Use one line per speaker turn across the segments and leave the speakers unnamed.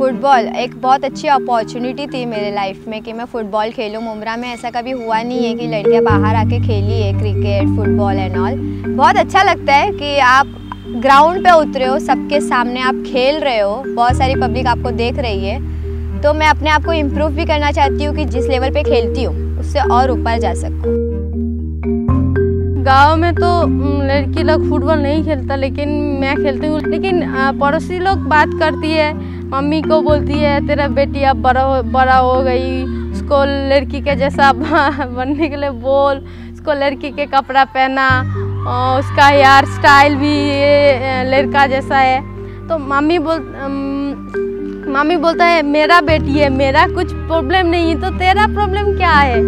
Football एक बहुत अच्छी अपॉर्चुनिटी थी मेरे लाइफ में कि मैं फ़ुटबॉल खेलूँ। मुमरा में ऐसा कभी हुआ नहीं है कि लड़कियां बाहर आके खेली है क्रिकेट, फुटबॉल एंड ऑल। बहुत अच्छा लगता है कि आप ग्राउंड पे उतरे हो, सबके सामने आप खेल रहे हो, बहुत सारी पब्लिक आपको देख रही है। तो मैं अपने आप को इम्प्रूव भी करना चाहती हूँ कि जिस लेवल पे खेलती हूँ उससे और ऊपर जा सकूँ।
गांव में तो लड़की लोग फुटबॉल नहीं खेलता, लेकिन मैं खेलती हूँ। लेकिन पड़ोसी लोग बात करती है, मम्मी को बोलती है तेरा बेटी अब बड़ा हो गई, उसको लड़की के जैसा बनने के लिए बोल, उसको लड़की के कपड़ा पहना, उसका हेयर स्टाइल भी लड़का जैसा है। तो मम्मी बोलता है मेरा बेटी है, मेरा कुछ प्रॉब्लम नहीं है, तो तेरा प्रॉब्लम क्या है।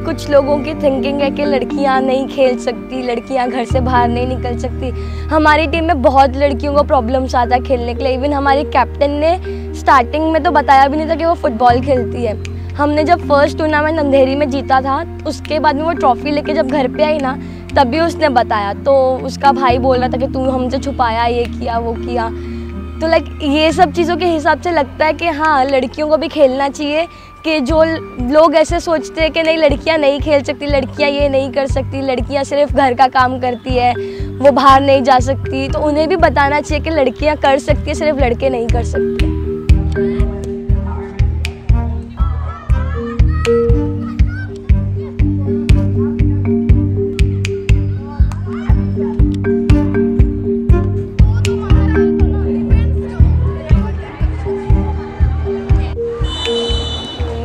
कुछ लोगों की थिंकिंग है कि लड़कियां नहीं खेल सकती, लड़कियां घर से बाहर नहीं निकल सकती। हमारी टीम में बहुत लड़कियों को प्रॉब्लम्स आता है खेलने के लिए। इवन हमारी कैप्टन ने स्टार्टिंग में तो बताया भी नहीं था कि वो फुटबॉल खेलती है। हमने जब फर्स्ट टूर्नामेंट अंधेरी में जीता था, उसके बाद में वो ट्रॉफी लेके जब घर पे आई ना, तभी उसने बताया। तो उसका भाई बोल रहा था कि तू हमसे छुपाया, ये किया वो किया। तो लाइक ये सब चीज़ों के हिसाब से लगता है कि हाँ, लड़कियों को भी खेलना चाहिए। कि जो लोग ऐसे सोचते हैं कि नहीं लड़कियां नहीं खेल सकती, लड़कियां ये नहीं कर सकती, लड़कियां सिर्फ घर का काम करती है, वो बाहर नहीं जा सकती, तो उन्हें भी बताना चाहिए कि लड़कियां कर सकती है, सिर्फ लड़के नहीं कर सकते।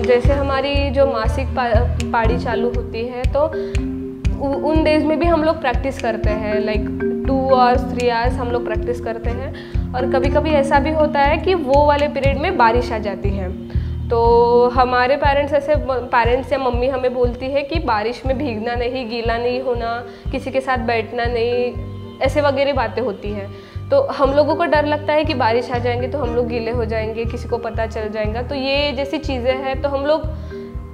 जैसे हमारी जो मासिक पारी चालू होती है, तो उन डेज में भी हम लोग प्रैक्टिस करते हैं, लाइक 2 आवर्स 3 आवर्स हम लोग प्रैक्टिस करते हैं। और कभी कभी ऐसा भी होता है कि वो वाले पीरियड में बारिश आ जाती है, तो हमारे पेरेंट्स या मम्मी हमें बोलती है कि बारिश में भीगना नहीं, गीला नहीं होना, किसी के साथ बैठना नहीं, ऐसे वगैरह बातें होती हैं। तो हम लोगों को डर लगता है कि बारिश आ जाएंगे तो हम लोग गीले हो जाएंगे, किसी को पता चल जाएगा। तो ये जैसी चीज़ें हैं, तो हम लोग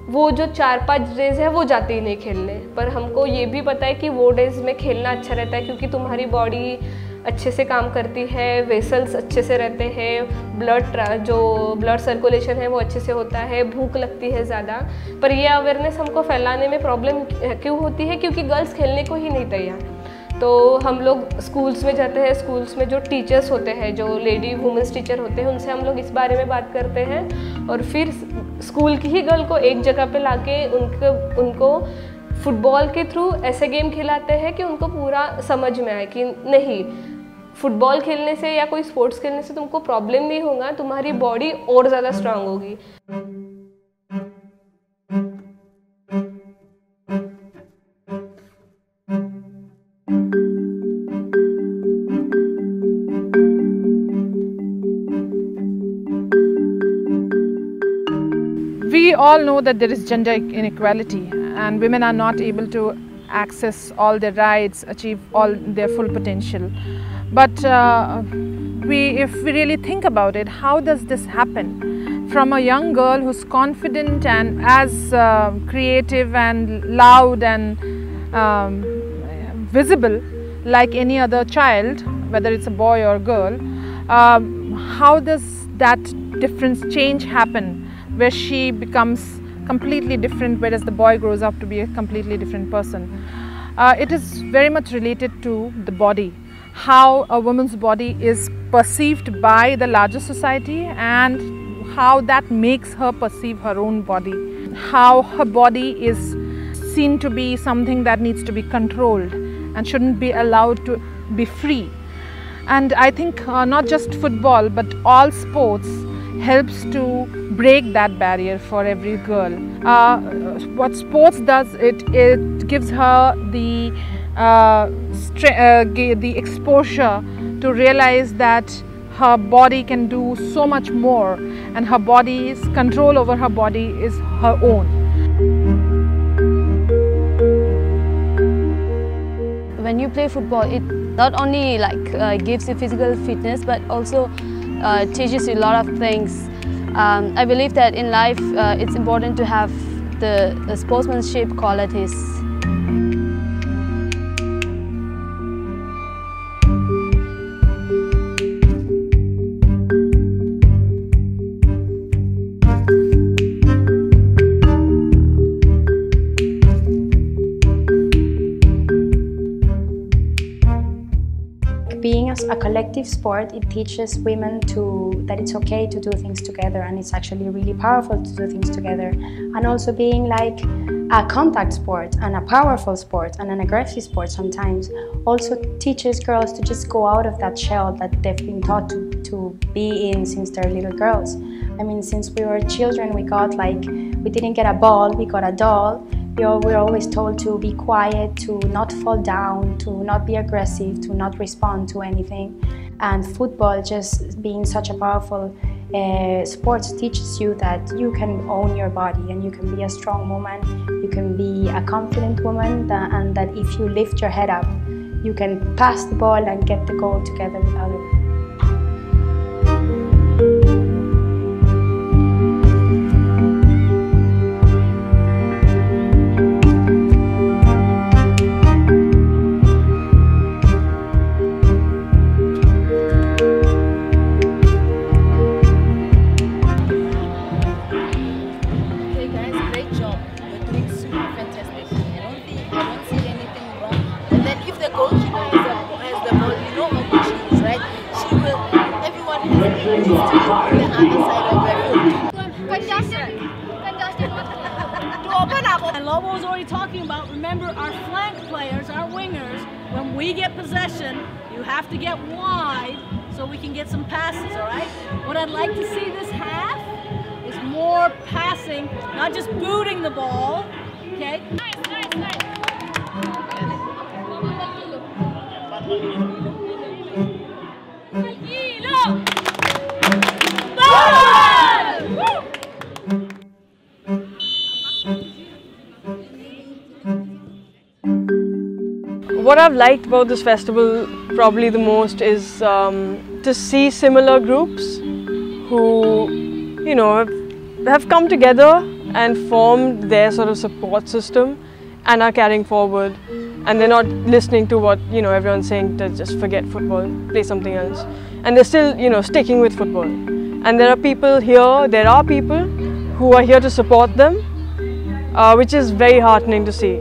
वो जो 4-5 डेज़ है वो जाते ही नहीं खेलने। पर हमको ये भी पता है कि वो डेज़ में खेलना अच्छा रहता है, क्योंकि तुम्हारी बॉडी अच्छे से काम करती है, वेसल्स अच्छे से रहते हैं, ब्लड सर्कुलेशन है वो अच्छे से होता है, भूख लगती है ज़्यादा। पर ये अवेयरनेस हमको फैलाने में प्रॉब्लम क्यों होती है, क्योंकि गर्ल्स खेलने को ही नहीं तैयार। तो हम लोग स्कूल्स में जाते हैं, स्कूल्स में जो टीचर्स होते हैं, जो लेडी वुमेंस टीचर होते हैं, उनसे हम लोग इस बारे में बात करते हैं। और फिर स्कूल की ही गर्ल को एक जगह पे लाके उनको फुटबॉल के थ्रू ऐसे गेम खिलाते हैं कि उनको पूरा समझ में आए कि नहीं, फुटबॉल खेलने से या कोई स्पोर्ट्स खेलने से तुमको प्रॉब्लम नहीं होगा, तुम्हारी बॉडी और ज़्यादा स्ट्रांग होगी।
We all know that there is gender inequality and women are not able to access all their rights, achieve all their full potential. But if we really think about it, how does this happen? From a young girl who's confident and as creative and loud and visible like any other child, whether it's a boy or girl, how does that difference change happen, where she becomes completely different, whereas the boy grows up to be a completely different person? It is very much related to the body, how a woman's body is perceived by the larger society and how that makes her perceive her own body, how her body is seen to be something that needs to be controlled and shouldn't be allowed to be free. And I think not just football but all sports helps to break that barrier for every girl. What sports does, it gives her the exposure to realize that her body can do so much more and her body's control over her body is her own.
When you play football, it not only gives you physical fitness but also teaches you a lot of things. I believe that in life it's important to have the sportsmanship qualities.
a collective sport. It teaches women that it's okay to do things together, and it's actually really powerful to do things together. And also being like a contact sport and a powerful sport and an aggressive sport sometimes also teaches girls to just go out of that shell that they've been taught to be in since they're little girls. I mean, since we were children, we didn't get a ball, we got a doll. We're always told to be quiet, to not fall down, to not be aggressive, to not respond to anything. And football, just being such a powerful sport, teaches you that you can own your body and you can be a strong woman, you can be a confident woman, and that if you lift your head up, you can pass the ball and get the goal together with others.
And Lobo was already talking about, remember our flank players, our wingers, when we get possession, you have to get wide so we can get some passes, all right? What I'd like to see this half is more passing, not just booting the ball, okay? Nice.
What I've liked about this festival probably the most is to see similar groups who, you know, have come together and formed their sort of support system and are carrying forward, and they're not listening to what, you know, everyone's saying to just forget football, play something else, and they're still, you know, sticking with football. And there are people who are here to support them, which is very heartening to see.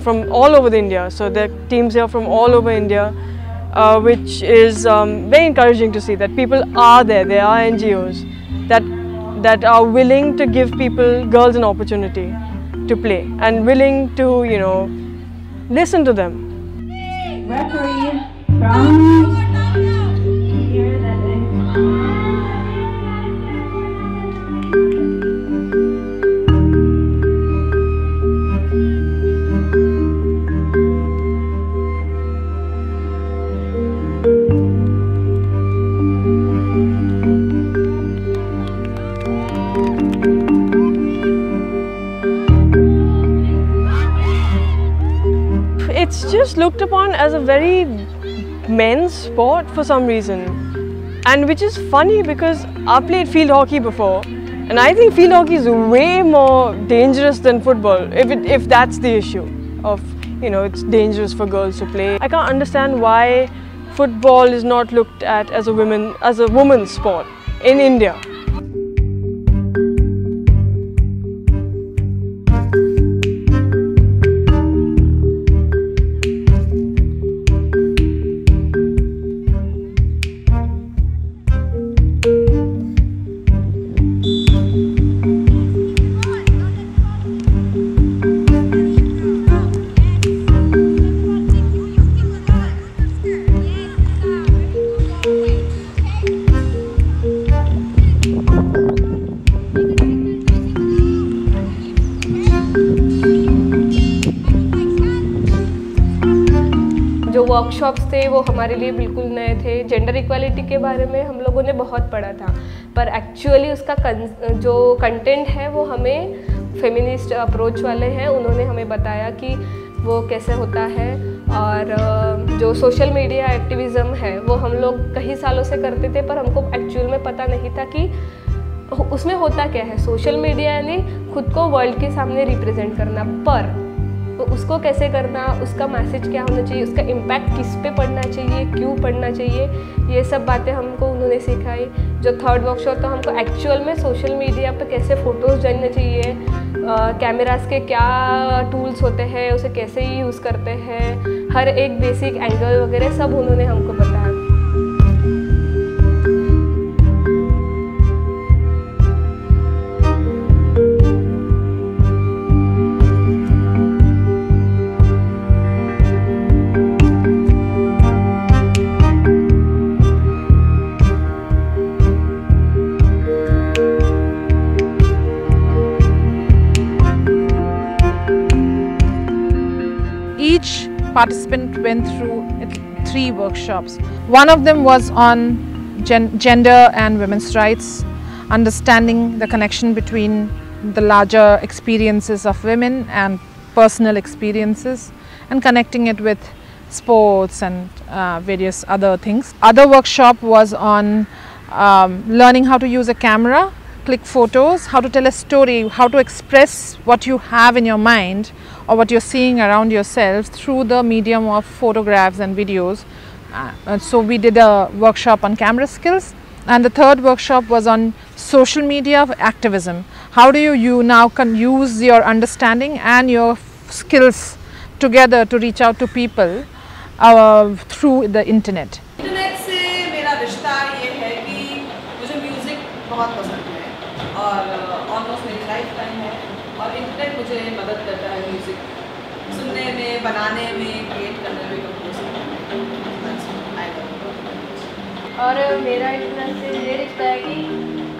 From all over India, so there are teams here from all over India, which is very encouraging to see that people are there. There are NGOs that are willing to give girls an opportunity to play and willing to, you know, listen to them.
Referee from here
It's just looked upon as a very men's sport for some reason, and which is funny because I played field hockey before, and I think field hockey is way more dangerous than football, if that's the issue of, you know, it's dangerous for girls to play. I can't understand why football is not looked at as a women's sport in India.
जो workshops थे वो हमारे लिए बिल्कुल नए थे। Gender equality के बारे में हम लोगों ने बहुत पढ़ा था, पर एक्चुअली उसका जो कंटेंट है वो हमें फेमिनिस्ट अप्रोच वाले हैं, उन्होंने हमें बताया कि वो कैसे होता है। और जो सोशल मीडिया एक्टिविज़म है वो हम लोग कई सालों से करते थे, पर हमको एक्चुअल में पता नहीं था कि उसमें होता क्या है। सोशल मीडिया यानी खुद को वर्ल्ड के सामने रिप्रेजेंट करना, पर तो उसको कैसे करना, उसका मैसेज क्या होना चाहिए, उसका इम्पैक्ट किस पे पड़ना चाहिए, क्यों पड़ना चाहिए, ये सब बातें हमको उन्होंने सिखाई। जो थर्ड वर्कशॉप था हमको एक्चुअल में सोशल मीडिया पे कैसे फ़ोटोज़ डालने चाहिए, कैमरास के क्या टूल्स होते हैं, उसे कैसे यूज़ करते हैं, हर एक बेसिक एंगल वगैरह सब उन्होंने हमको बताया।
each participant went through 3 workshops. One of them was on gender and women's rights, understanding the connection between the larger experiences of women and personal experiences, and connecting it with sports and various other things. Other workshop was on learning how to use a camera, click photos, how to tell a story, how to express what you have in your mind or what you're seeing around yourself through the medium of photographs and videos. So we did a workshop on camera skills, and the third workshop was on social media activism. How do you now can use your understanding and your skills together to reach out to people through the internet.
Internet से मेरा रिश्ता ये है कि मुझे music बहुत पसंद है और ऑलमोस्ट मेरी लाइफ टाइम है, और इंटरनेट मुझे मदद करता है म्यूज़िक सुनने में, बनाने में, क्रिएट करने में,
और मेरा इंटरनेट से ये रिश्ता है कि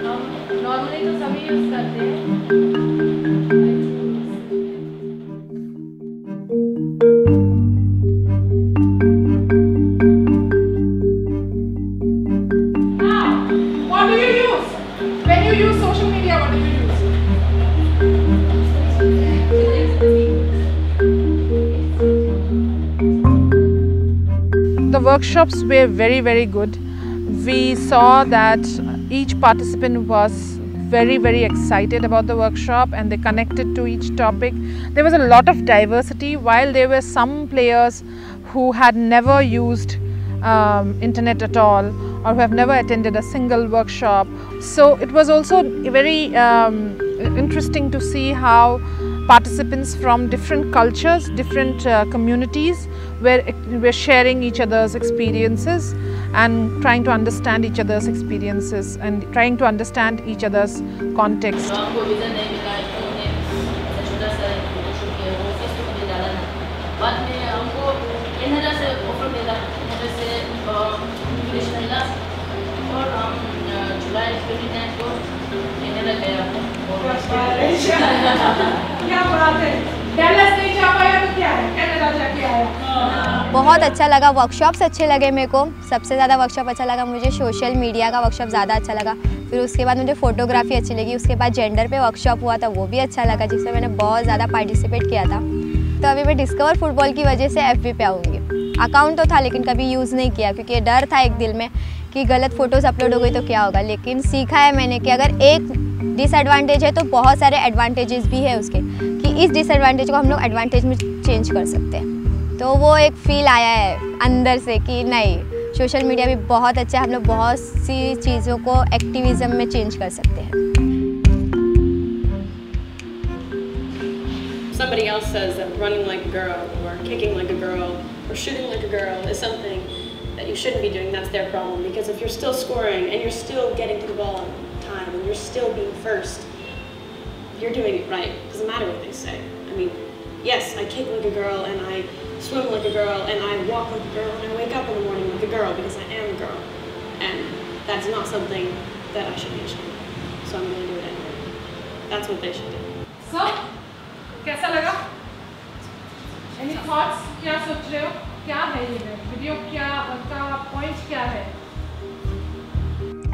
हम नॉर्मली तो सभी यूज़ करते हैं।
What do you use? When you use social media, what do you use? The workshops were very good. We saw that each participant was very excited about the workshop, and they connected to each topic. There was a lot of diversity, while there were some players who had never used internet at all, or who have never attended a single workshop. So it was also very interesting to see how participants from different cultures, different communities were sharing each other's experiences and trying to understand each other's experiences and trying to understand each other's context.
बहुत अच्छा लगा, workshops अच्छे लगे मेरे को। सबसे ज़्यादा workshop अच्छा लगा मुझे सोशल मीडिया का वर्कशॉप ज़्यादा अच्छा लगा। फिर उसके बाद मुझे फ़ोटोग्राफी अच्छी लगी। उसके बाद जेंडर पे वर्कशॉप हुआ था, वो भी अच्छा लगा, जिसमें मैंने बहुत ज़्यादा पार्टिसिपेट किया था। तो अभी मैं डिस्कवर फुटबॉल की वजह से FB पे आऊँगी। अकाउंट तो था लेकिन कभी यूज़ नहीं किया, क्योंकि डर था एक दिल में कि गलत फ़ोटोज़ अपलोड हो गई तो क्या होगा। लेकिन सीखा है मैंने कि अगर एक डिसएडवांटेज है तो बहुत सारे एडवांटेजेस भी है उसके, कि इस डिसएडवांटेज को हम लोग एडवांटेज में चेंज कर सकते हैं। तो वो एक फ़ील आया है अंदर से कि नहीं, सोशल मीडिया भी बहुत अच्छा है, हम लोग बहुत सी चीज़ों को एक्टिविज़म में चेंज कर सकते हैं।
Somebody else says that running like a girl or kicking like a girl or shooting like a girl is something that you shouldn't be doing. That's their problem, because if you're still scoring and you're still getting to the ball on time and you're still being first, you're doing it right. It doesn't matter what they say. I mean, yes, I kick like a girl and I swim like a girl and I walk like a girl and I wake up in the morning like a girl because I am a girl. And that's not something that I should be ashamed of. So I'm going to do it anyway. That's what they should do.
So, कैसा लगा? Any thoughts? क्या सोच रहे हो? क्या है ये video? क्या का पॉइंट क्या है?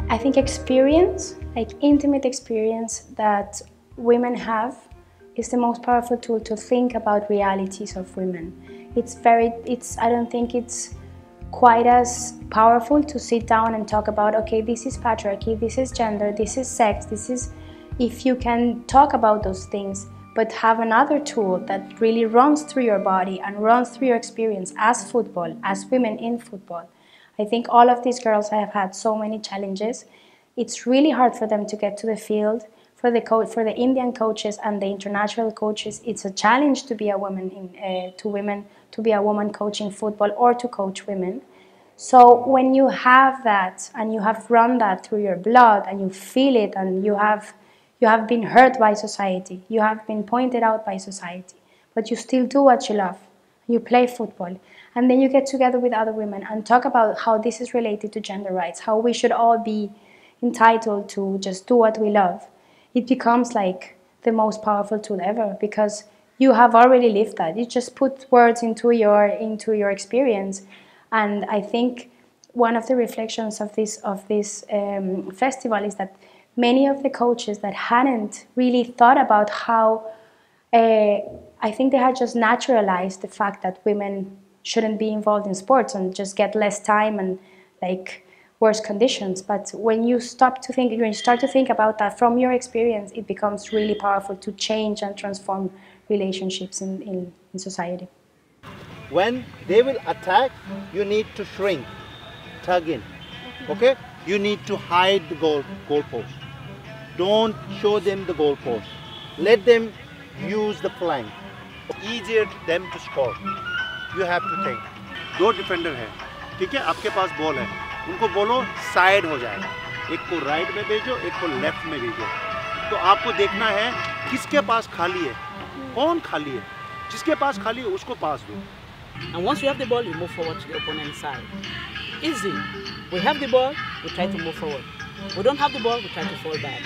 I think experience, like intimate experience that women have, is the most powerful tool to think about realities of women. I don't think it's quite as powerful to sit down and talk about, okay, this is patriarchy, this is gender, this is sex, this is, if you can talk about those things, but have another tool that really runs through your body and runs through your experience as football, as women in football. I think all of these girls have had so many challenges. It's really hard for them to get to the field. For the Indian coaches and the international coaches, it's a challenge to be a woman to be a woman coaching football or to coach women. So when you have that and you have run that through your blood and you feel it and you have been hurt by society, you have been pointed out by society, but you still do what you love. You play football, and then you get together with other women and talk about how this is related to gender rights, how we should all be entitled to just do what we love. It becomes like the most powerful tool ever, because you have already lived that. You just put words into your experience, and I think one of the reflections of this festival is that many of the coaches that hadn't really thought about how, I think they had just naturalized the fact that women shouldn't be involved in sports and just get less time and like worse conditions. But when you start to think about that from your experience, it becomes really powerful to change and transform relationships in society.
When they will attack, you need to shrink, tug in, okay? You need to hide the goalpost. Don't show them the goalpost. Let them use the flank. Easier them to score. You have to think.
दो defender हैं, ठीक है? आपके पास ball है, उनको बोलो side हो जाए, एक को राइट में भेजो, एक को लेफ्ट में भेजो. तो आपको देखना है किसके पास खाली है, कौन खाली है, जिसके पास खाली है उसको पास दो.
And once you have the ball, you move forward to the opponent's side. Easy. We have the ball, we try to move forward. We don't have the ball, we try to fall back.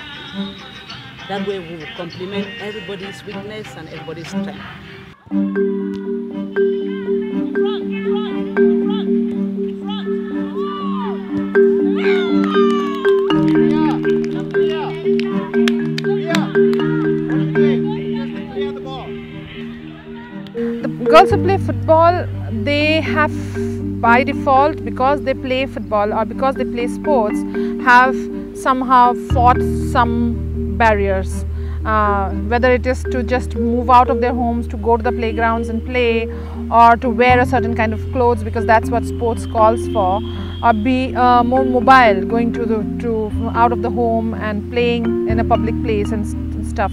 That way we will complement everybody's weakness and everybody's strength.
The girls who play football, they have by default, because they play football or because they play sports, have somehow fought some barriers. Whether it is to just move out of their homes, to go to the playgrounds and play, or to wear a certain kind of clothes because that's what sports calls for, or be more mobile, going out of the home and playing in a public place and stuff.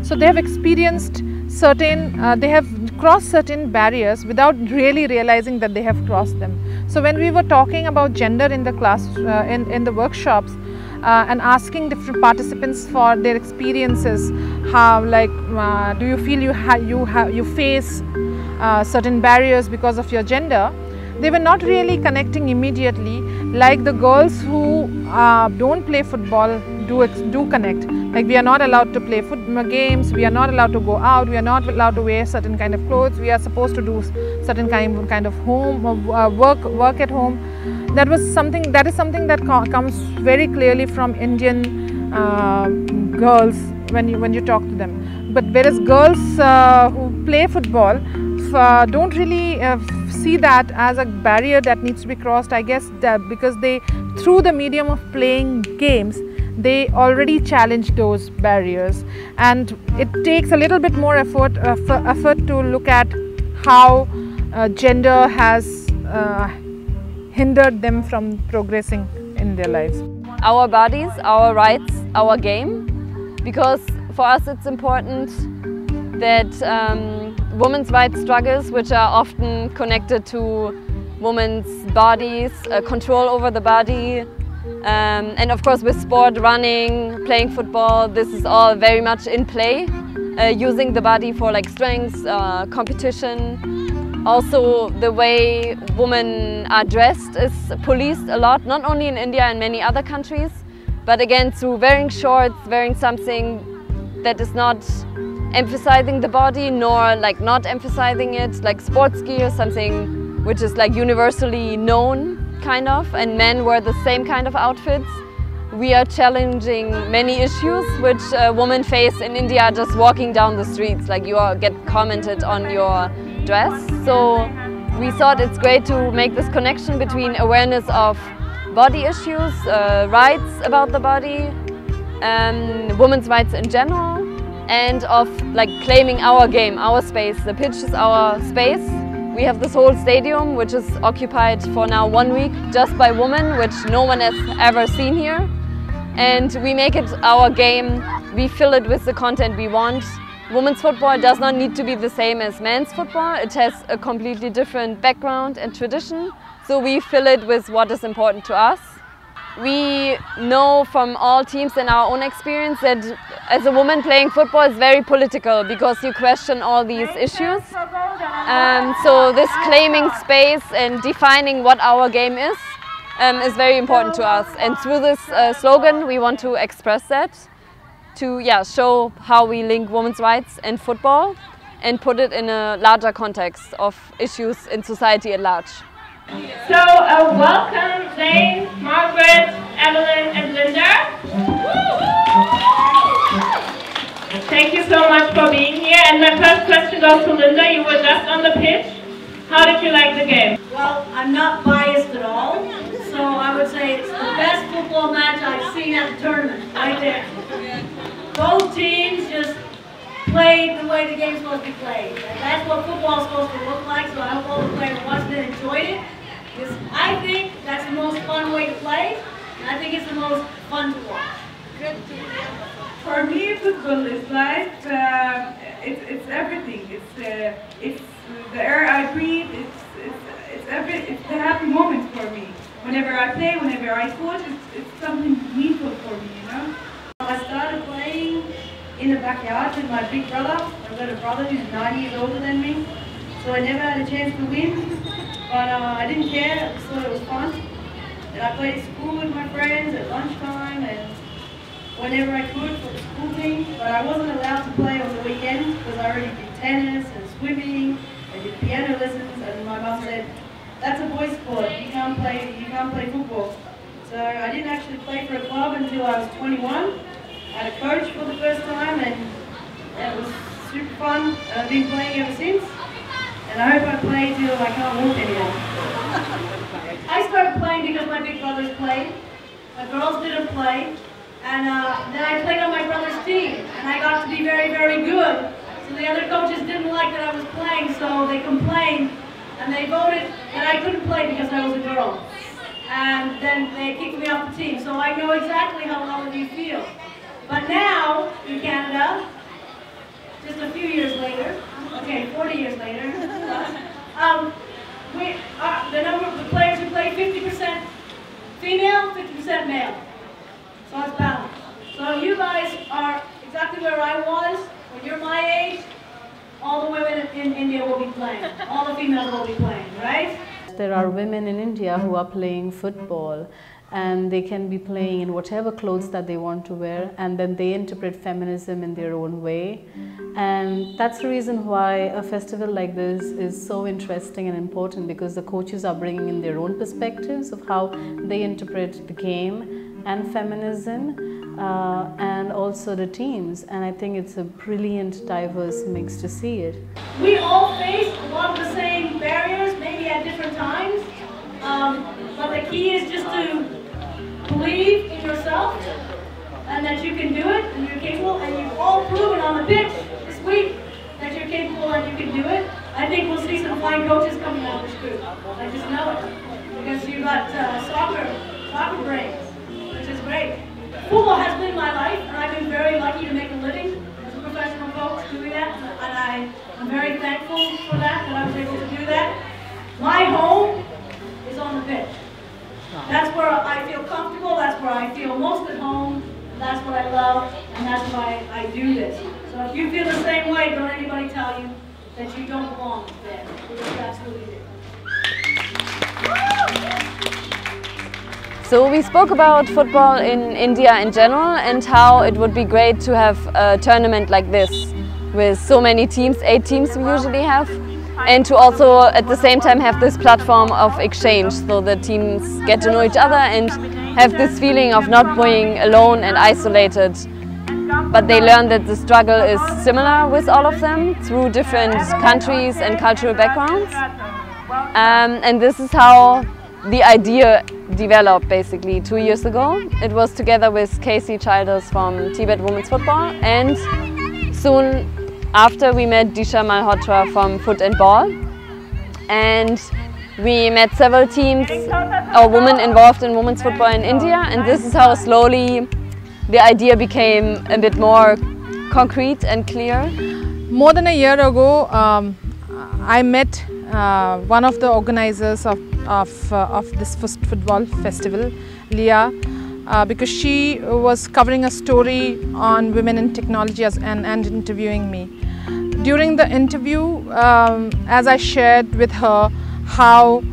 So they have experienced they have crossed certain barriers without really realizing that they have crossed them. So when we were talking about gender in the class, in the workshops, and asking different participants for their experiences, how do you feel you face certain barriers because of your gender, they were not really connecting immediately like the girls who don't play football do connect. Like, we are not allowed to play football games, we are not allowed to go out, we are not allowed to wear certain kind of clothes, we are supposed to do certain kind of home work at home. That is something that comes very clearly from Indian girls when you talk to them. But whereas girls who play football don't really see that as a barrier that needs to be crossed, I guess, because through the medium of playing games, they already challenge those barriers, and it takes a little bit more effort to look at how gender has hindered them from progressing in their lives.
Our bodies, our rights, our game, because for us it's important that women's rights struggles, which are often connected to women's bodies, control over the body, and of course with sport, running, playing football, this is all very much in play, using the body for like strength, competition. Also the way women are dressed is policed a lot, not only in India and many other countries, but again through wearing shorts, wearing something that is not emphasizing the body nor like not emphasizing it, like sports gear, something which is like universally known kind of, and men wear the same kind of outfits. We are challenging many issues which women face in India just walking down the streets, like you get commented on your dress. So we thought it's great to make this connection between awareness of body issues, rights about the body, women's rights in general, and of like claiming our game, our space. The pitch is our space. We have this whole stadium which is occupied for now 1 week just by women, which no one has ever seen here. And we make it our game, we fill it with the content we want. Women's football does not need to be the same as men's football. It has a completely different background and tradition. So we fill it with what is important to us. We know from all teams and our own experience that as a woman playing football is very political because you question all these issues. So this claiming space and defining what our game is very important to us. And through this slogan we want to express that, to show how we link women's rights and football, and put it in a larger context of issues in society at large.
So welcome Zane, Margaret, Evelyn and Linda. Thank you so much for being here. And my first question goes to Linda. You were just on the pitch. How did you like the game?
Well, I'm not biased at all, so I would say it's the best football match I've seen at the tournament, right there. Both teams just played the way the game's supposed to be played. And that's what football's supposed to look like, so I hope all the players watched it and enjoyed it. Because I think that's the most fun way to play, and I think it's the most fun to watch. Good to hear.
For me, football is life. It's everything. It's the air I breathe. It's the happy moment for me. Whenever I play, whenever I coach, it's something meaningful for me. You know. I started playing in the backyard with my big brother. I've got a brother who's 9 years older than me, so I never had a chance to win. But I didn't care. I just thought it was fun. And I played at school with my friends at lunchtime and whenever I could for the school team, but I wasn't allowed to play on the weekends because I already did tennis and swimming, I did piano lessons, and my mum said, "That's a boys' sport. You can't play football." So I didn't actually play for a club until I was 21. I had a coach for the first time, and it was super fun. And I've been playing ever since, and I hope I play till I can't walk anymore. I started playing because my big brothers played. My girls didn't play. And then I played on my brother's team, and I got to be very, very good. So the other coaches didn't like that I was playing, so they complained, and they voted that I couldn't play because I was a girl. And then they kicked me off the team, so I know exactly how all of you feel. But now, in Canada, just a few years later, okay, 40 years later, the number of the players who play 50% female, 50% male. So it's balanced. So you guys are exactly where I was when you're my age. All the women in India will be playing. All the females will be playing, right?
There are women in India who are playing football, and they can be playing in whatever clothes that they want to wear, and then they interpret feminism in their own way. And that's the reason why a festival like this is so interesting and important, because the coaches are bringing in their own perspectives of how they interpret the game and feminism, and also the teams, and I think it's a brilliant, diverse mix to see it.
We all face a lot of the same barriers, maybe at different times, but the key is just to believe in yourself and that you can do it and you're capable, and you've all proven on the pitch this week that you're capable and you can do it. I think we'll see some fine coaches coming out of this group. I just know it, because you've got soccer brains. Which is great. Football has been my life, and I've been very lucky to make a living as a professional coach doing that, and I'm very thankful for that I was able to do that. My home is on the pitch. That's where I feel comfortable, that's where I feel most at home, that's what I love, and that's why I do this. So if you feel the same way, don't anybody tell you that you don't belong there, because you absolutely do.
So we spoke about football in India in general and how it would be great to have a tournament like this with so many teams, 8 teams we usually have, and to also at the same time have this platform of exchange, so the teams get to know each other and have this feeling of not being alone and isolated, but they learn that the struggle is similar with all of them through different countries and cultural backgrounds. And this is how the idea developed basically 2 years ago. It was together with Casey Childers from Tibet Women's Football, and soon after we met Disha Malhotra from Foot and Ball, and we met several teams or women involved in women's football in India, and this is how slowly the idea became a bit more concrete and clear.
More than a year ago, I met one of the organizers of this football festival, Leah, because she was covering a story on women in technology and interviewing me. During the interview, as I shared with her how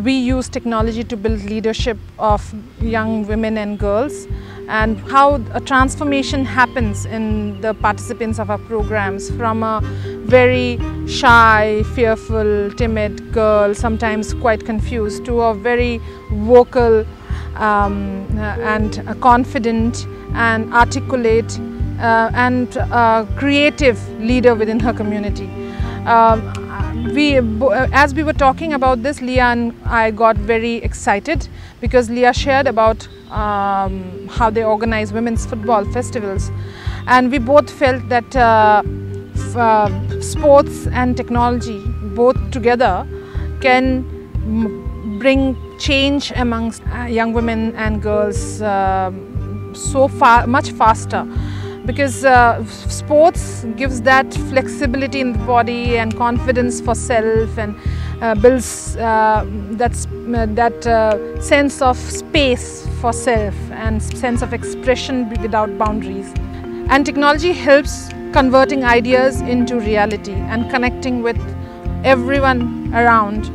we use technology to build leadership of young women and girls, and how a transformation happens in the participants of our programs from a very shy, fearful, timid girl, sometimes quite confused, to a very vocal and confident and articulate and creative leader within her community. As we were talking about this, Leah and I got very excited because Leah shared about how they organize women's football festivals, and we both felt that sports and technology both together can bring change amongst young women and girls much faster, because sports gives that flexibility in the body and confidence for self, and builds that sense of space for self and sense of expression without boundaries. And technology helps converting ideas into reality and connecting with everyone around,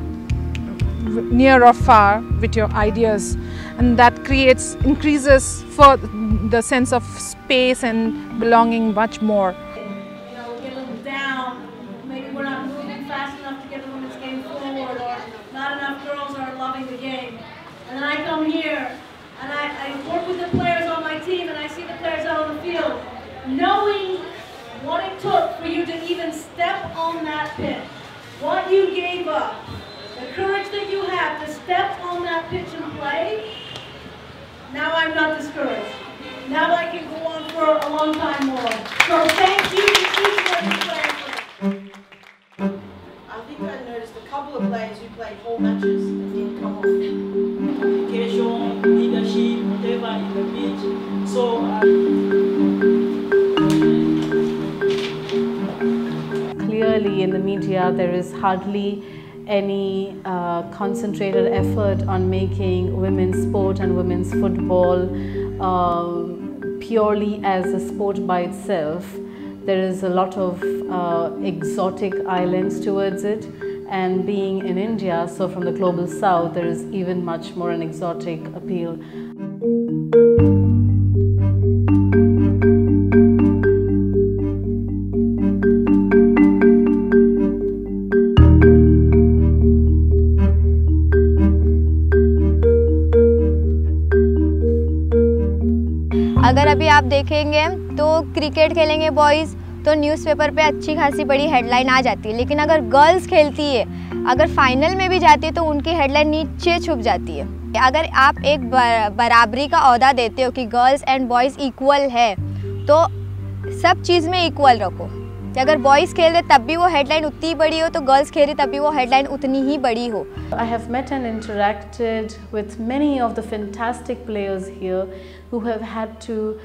near or far, with your ideas, and that increases for the sense of space and belonging much more.
You know, get a little down, maybe we're not moving fast enough to get the women's game forward, or not enough girls are loving the game. And then I come here and I work with the players on my team, and I see the players out on the field, knowing what it took for you to even step on that pitch, what you gave up, the courage that you have to step on that pitch and play. Now I'm not discouraged. Now I can go on for a long time more. So thank you to each and every player.
I think I noticed a couple of players who played whole matches and didn't come off. Communication, leadership, whatever in the pitch. So
clearly in the media there is hardly any concentrated effort on making women's sport and women's football purely as a sport by itself. There is a lot of exotic islands towards it, and being in India, so from the global south, there is even much more an exotic appeal.
अगर अभी आप देखेंगे तो cricket खेलेंगे boys तो newspaper पे अच्छी खासी बड़ी हेडलाइन आ जाती है, लेकिन अगर गर्ल्स खेलती है, अगर फाइनल में भी जाती है तो उनकी हेडलाइन नीचे छुप जाती है। अगर आप एक बराबरी का ओहदा देते हो कि गर्ल्स एंड बॉयज़ इक्वल है, तो सब चीज़ में इक्वल रखो। अगर बॉयज़ खेल रहे तब भी वो हेडलाइन उतनी बड़ी हो, तो गर्ल्स खेल रही तब भी वो हेडलाइन उतनी ही बड़ी हो।
I have met and interacted with many of the fantastic players here who have had to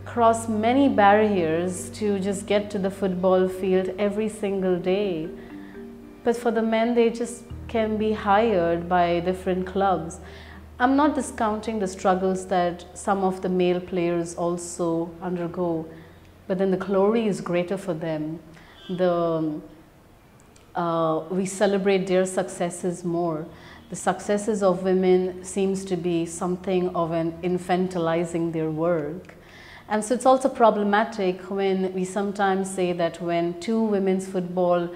cross many barriers to just get to the football field every single day. But for the men, they just can be hired by different clubs. I'm not discounting the struggles that some of the male players also undergo, but then the glory is greater for them. We celebrate their successes more. The successes of women seems to be something of an infantilizing their work. And so it's also problematic when we sometimes say that when two women's football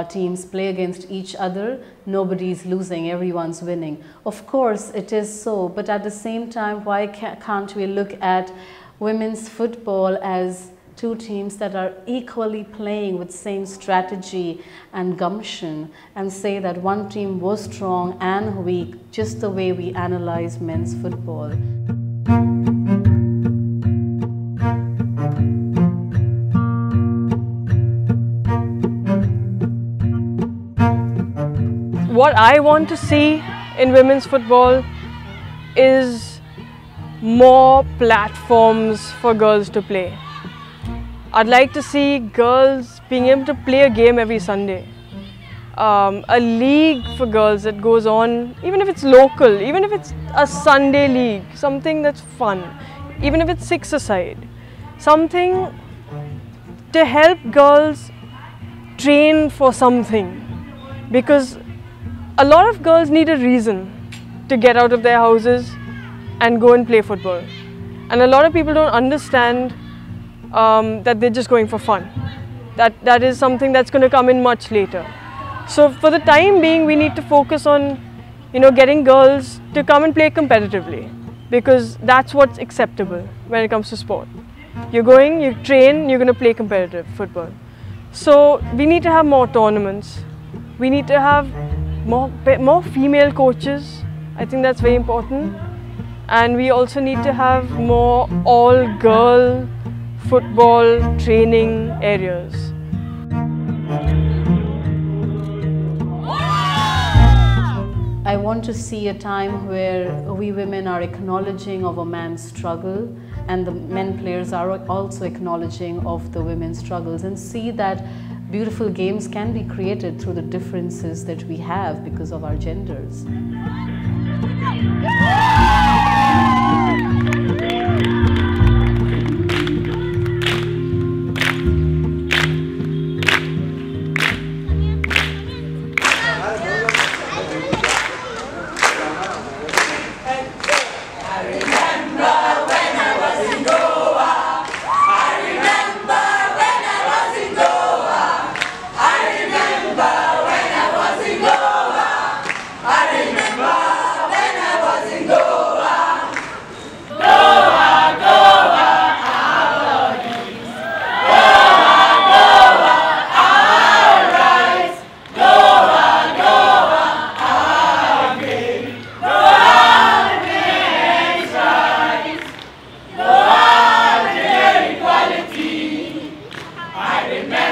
teams play against each other, nobody is losing, everyone's winning. Of course it is so, but at the same time, why can't we look at women's football as two teams that are equally playing with same strategy and gumption, and say that one team was strong and weak, just the way we analyze men's football.
What I want to see in women's football is more platforms for girls to play. I'd like to see girls being able to play a game every Sunday. A league for girls that goes on, even if it's local, even if it's a Sunday league, something that's fun, even if it's six-a-side. Something to help girls train for something. Because a lot of girls need a reason to get out of their houses and go and play football. And a lot of people don't understand that they're just going for fun. That is something that's going to come in much later. So for the time being, we need to focus on, getting girls to come and play competitively, because that's what's acceptable when it comes to sport. You're going, you train, you're going to play competitive football. So we need to have more tournaments. We need to have more female coaches. I think that's very important. And we also need to have more all-girl football training areas.
I want to see a time where we women are acknowledging of a man's struggle, and the men players are also acknowledging of the women's struggles, and see that beautiful games can be created through the differences that we have because of our genders.
I remember